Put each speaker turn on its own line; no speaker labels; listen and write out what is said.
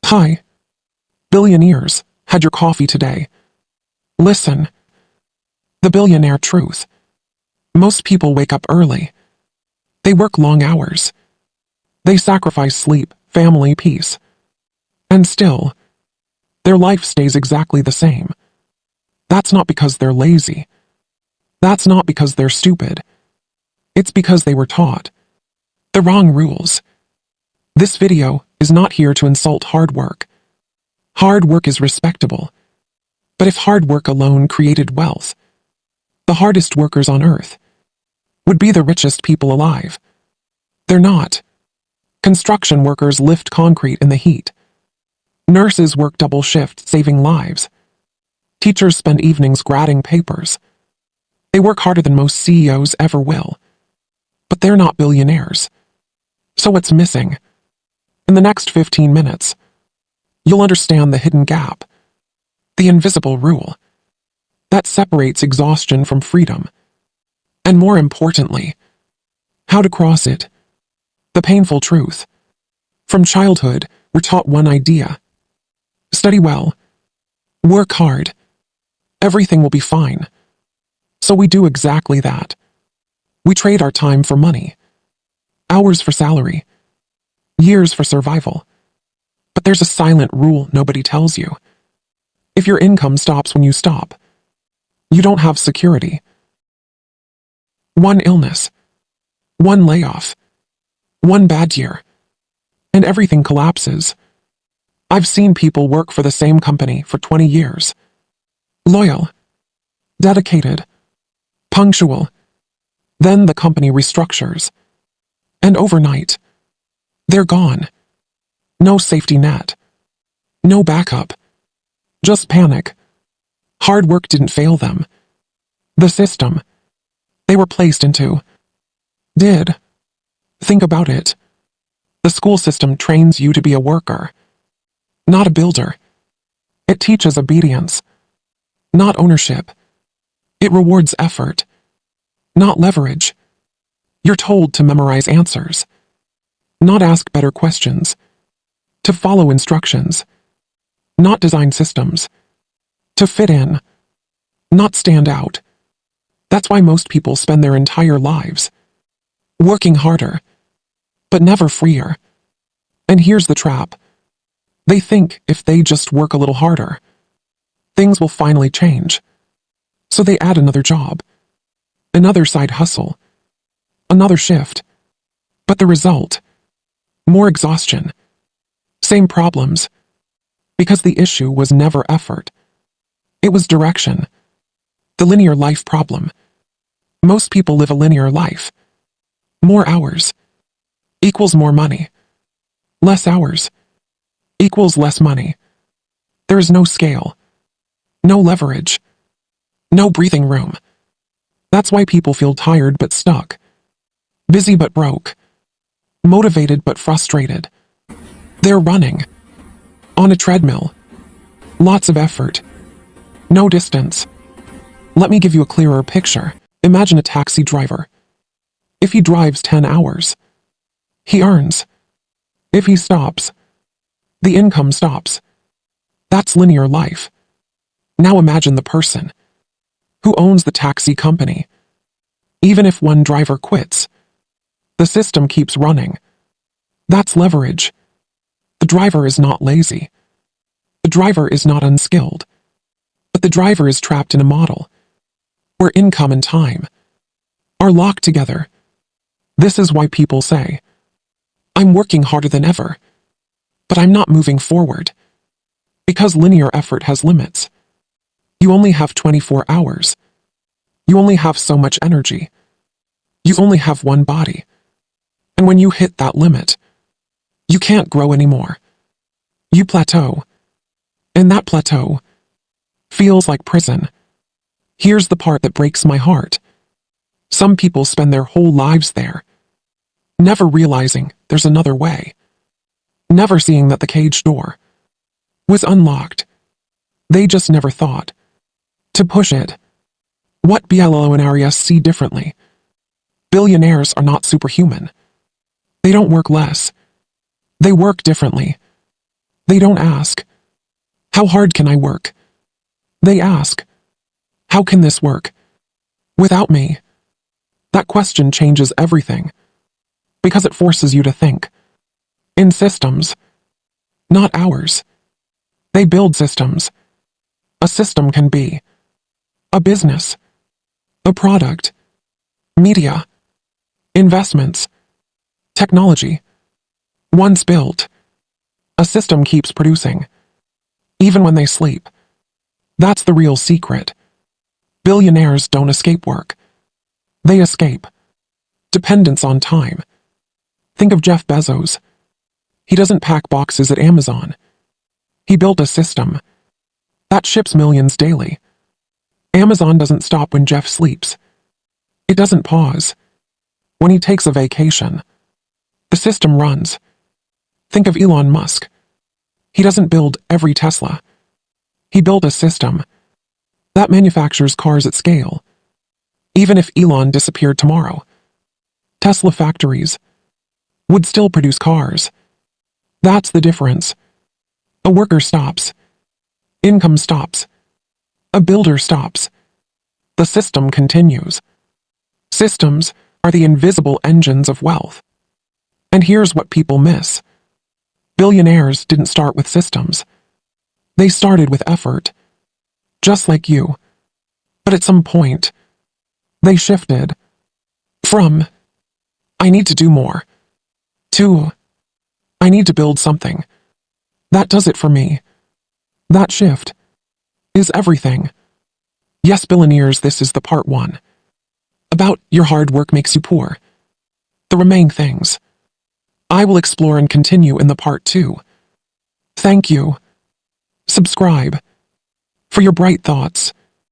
Hi, billionaires, had your coffee today? Listen, the billionaire truth. Most people wake up early. They work long hours. They sacrifice sleep, family, peace. And still, their life stays exactly the same. That's not because they're lazy. That's not because they're stupid. It's because they were taught the wrong rules. This video is not here to insult hard work. Hard work is respectable. But if hard work alone created wealth, the hardest workers on earth would be the richest people alive. They're not. Construction workers lift concrete in the heat. Nurses work double shift saving lives. Teachers spend evenings grading papers. They work harder than most CEOs ever will. But they're not billionaires. So what's missing? In the next 15 minutes, you'll understand the hidden gap, the invisible rule that separates exhaustion from freedom, and more importantly, how to cross it. The painful truth. From childhood, we're taught one idea. Study well. Work hard. Everything will be fine. So we do exactly that. We trade our time for money, hours for salary, years for survival. But there's a silent rule nobody tells you. If your income stops when you stop, you don't have security. One illness, one layoff, one bad year, and everything collapses. I've seen people work for the same company for 20 years. Loyal, dedicated, punctual. Then the company restructures. And overnight, they're gone. No safety net. No backup. Just panic. Hard work didn't fail them. The system they were placed into did. Think about it. The school system trains you to be a worker, not a builder. It teaches obedience, not ownership. It rewards effort, not leverage. You're told to memorize answers, not ask better questions, to follow instructions, not design systems, to fit in, not stand out. That's why most people spend their entire lives working harder, but never freer. And here's the trap. They think if they just work a little harder, things will finally change. So they add another job, another side hustle, another shift. But the result? More exhaustion. Same problems. Because the issue was never effort. It was direction. The linear life problem. Most people live a linear life. More hours equals more money. Less hours equals less money. There is no scale, no leverage, no breathing room. That's why people feel tired but stuck, busy but broke, motivated but frustrated. They're running on a treadmill. Lots of effort, no distance. Let me give you a clearer picture. Imagine a taxi driver. If he drives 10 hours, he earns. If he stops, the income stops. That's linear life. Now imagine the person who owns the taxi company. Even if one driver quits, the system keeps running. That's leverage. The driver is not lazy. The driver is not unskilled. But the driver is trapped in a model where income and time are locked together. This is why people say, I'm working harder than ever, but I'm not moving forward. Because linear effort has limits. You only have 24 hours. You only have so much energy. You only have one body. And when you hit that limit, you can't grow anymore. You plateau. And that plateau feels like prison. Here's the part that breaks my heart. Some people spend their whole lives there, never realizing there's another way. Never seeing that the cage door was unlocked. They just never thought to push it. What billionaires see differently. Billionaires are not superhuman. They don't work less. They work differently. They don't ask, how hard can I work? They ask, how can this work without me? That question changes everything because it forces you to think in systems, not hours. They build systems. A system can be a business, a product, media, investments, technology. Once built, a system keeps producing, even when they sleep. That's the real secret. Billionaires don't escape work. They escape dependence on time. Think of Jeff Bezos. He doesn't pack boxes at Amazon. He built a system that ships millions daily. Amazon doesn't stop when Jeff sleeps. It doesn't pause when he takes a vacation. The system runs. Think of Elon Musk. He doesn't build every Tesla. He built a system that manufactures cars at scale. Even if Elon disappeared tomorrow, Tesla factories would still produce cars. That's the difference. A worker stops. Income stops. A builder stops. The system continues. Systems are the invisible engines of wealth. And here's what people miss. Billionaires didn't start with systems. They started with effort. Just like you. But at some point, they shifted from, I need to do more, to, I need to build something that does it for me. That shift is everything. Yes, billionaires, this is the part 1. About your hard work makes you poor. The remaining things I will explore and continue in the part 2. Thank you. Subscribe for your bright thoughts.